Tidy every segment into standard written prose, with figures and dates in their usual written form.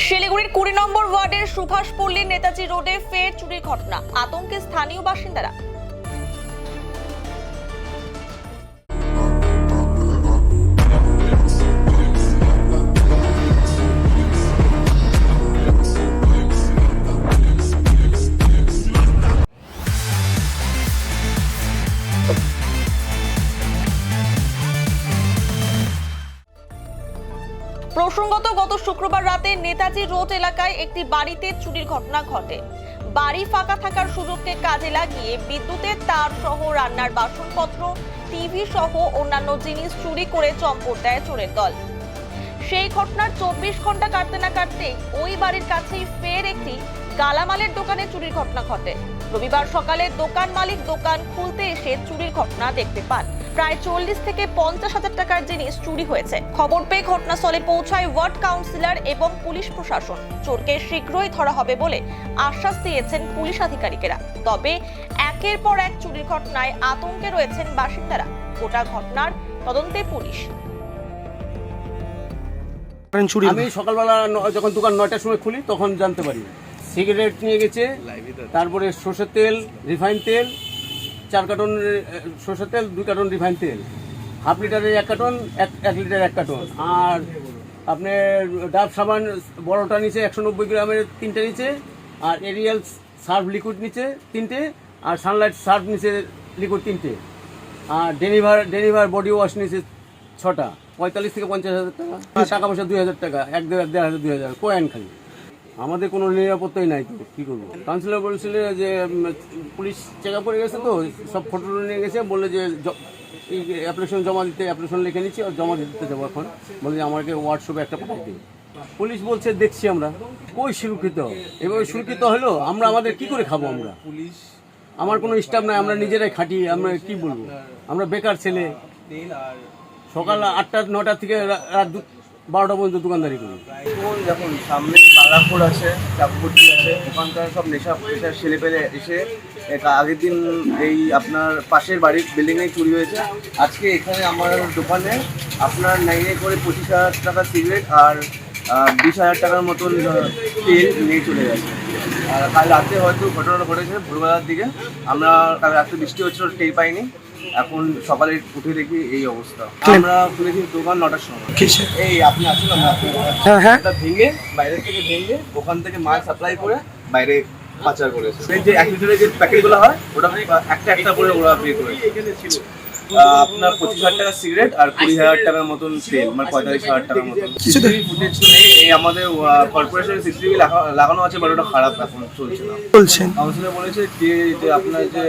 শিলিগুড়ির 20 নম্বর ওয়ার্ডের সুভাষপল্লী নেতাজি রোডে ফের চুরির ঘটনা, আতঙ্কে স্থানীয় বাসিন্দারা। প্রসঙ্গত গত শুক্রবার রাতে নেতাজি রোড এলাকায় একটি বাড়িতে চুরির ঘটনা ঘটে। বাড়ি ফাঁকা থাকার সুযোগকে কাজে লাগিয়ে বিদ্যুতের তার সহ রান্নার বাসনপত্র, টিভি সহ অন্যান্য জিনিস চুরি করে চম্পট দেয় চোরের দল। সেই ঘটনার 24 ঘন্টা কাটতে না কাটতেই ওই বাড়ির কাছেই ফের একটি গালামালের দোকানে চুরির ঘটনা ঘটে। রবিবার সকালে দোকান মালিক দোকান খুলতে এসে চুরির ঘটনা দেখতে পান। প্রায় 40 থেকে 50 হাজার টাকার জিনিস চুরি হয়েছে। খবর পেয়ে ঘটনাস্থলে পৌঁছায় ওয়ার্ড কাউন্সিলর এবং পুলিশ প্রশাসন। চোরকে শীঘ্রই ধরা হবে বলে আশ্বাস দিয়েছেন পুলিশ আধিকারিকেরা। তবে একের পর এক চুরির ঘটনায় আতঙ্কে রয়েছেন বাসিন্দারা। গোটা ঘটনার তদন্তে পুলিশ। আমি সকালবেলা যখন দোকান 9টার সময় খুলি তখন জানতে পারি সিগারেট নিয়ে গেছে, তারপরে সরষের তেল, রিফাইন তেল, 4 কার্টন সরষের তেল, 2 কার্টন রিফাইন তেল, হাফ লিটারের 1 কার্টন, 1 লিটার 1 কার্টন, আর আপনার ডাব সাবান বড়টা নিচে 190 গ্রামের 3টে নিচে, আর এরিয়াল সার্ফ লিকুইড নিচে 3টে, আর সানলাইট সার্ফ নিচে লিকুইড 3টে, আর ডেনিভার বডি ওয়াশ নিচে 6টা, 45 থেকে 50 হাজার টাকা, টাকা পয়সা 2000 টাকা, 1,500 2000 কয়েন খালি। আমাদের কোনো নিরাপত্তাই নাই, তো কী করবো? কাউন্সিলর বলছিল যে পুলিশ চেক আপ করে গেছে, তো সব ফটো নিয়ে গেছে, বললে যে অ্যাপ্লিকেশন জমা দিতে, অ্যাপ্লিকেশন লিখে নিচ্ছি আর জমা দিতে যাবো। এখন বলে যে আমাকে হোয়াটসঅ্যাপে একটা পাঠাই দিই। পুলিশ বলছে দেখছি আমরা, কই সুরক্ষিত? এভাবে সুরক্ষিত হলো আমরা আমাদের কি করে খাবো? আমরা আমার কোনো স্টাফ নাই, আমরা নিজেরাই খাটি। আমরা কি বলবো? আমরা বেকার ছেলে, সকাল 8টা 9টা থেকে রাত 12টা পর্যন্ত দোকানদারি করি। দেখুন সামনে বালাপুর আছে, চাপকুটি আছে, ওখানকার সব নেশার ছেলে পেলে এসে আগের দিন এই আপনার পাশের বাড়ির বিল্ডিংয়ে চুরি হয়েছে। আজকে এখানে আমার দোকানে আপনার নাইনে করে 25,000 টাকা সিগারেট আর 20,000 টাকার মতন তেল নিয়ে চলে গেছে। আর কাল রাতে হয়তো ঘটনাটা ঘটেছে ভোরবেলার দিকে। আমরা কাল রাতে বৃষ্টি হচ্ছিল, টের পাইনি। এখন সকালে উঠে দেখি এই অবস্থা। আমরা খুলেছি দোকান 9টার সময়। এই আপনি আসুন, আমরা ভেঙে বাইরে থেকে ভেঙে ওখান থেকে মাল সাপ্লাই করে বাইরে পাচার করেছে। যে 1 লিটারের যে প্যাকেটগুলো হয় ওটা একটা একটা করে ওরা বিয়ে করেছে। আপনার 25,000 টাকা সিগারেট আর 20,000 টাকার মতন তেল, মানে 45,000 টাকার মতন। সিসিটিভি ফুটেজ নেই, এই আমাদের কর্পোরেশনের সিসিটিভি লাগানো আছে, বাট ওটা খারাপ এখন চলছে না। কাউন্সিলর বলেছে যে আপনার যে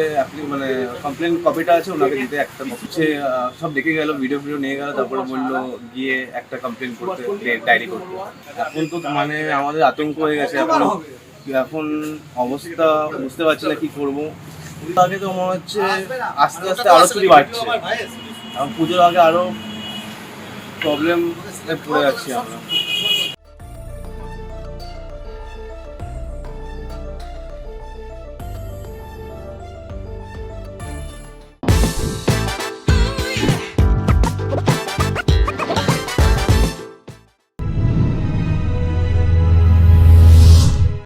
মানে কমপ্লেন কপিটা আছে ওনাকে দিতে, একটা হচ্ছে সব দেখে গেল, ভিডিও নিয়ে গেল, তারপরে বললো গিয়ে একটা কমপ্লেন করতে, ডায়েরি করতে। এখন তো মানে আমাদের আতঙ্ক হয়ে গেছে। এখন অবস্থা বুঝতে পারছি না কি করবো। আগে তো মনে হচ্ছে আস্তে আস্তে আরো চুরি বাড়ছে, এখন পুজোর আগে আরো প্রবলেম পড়ে যাচ্ছি আমরা।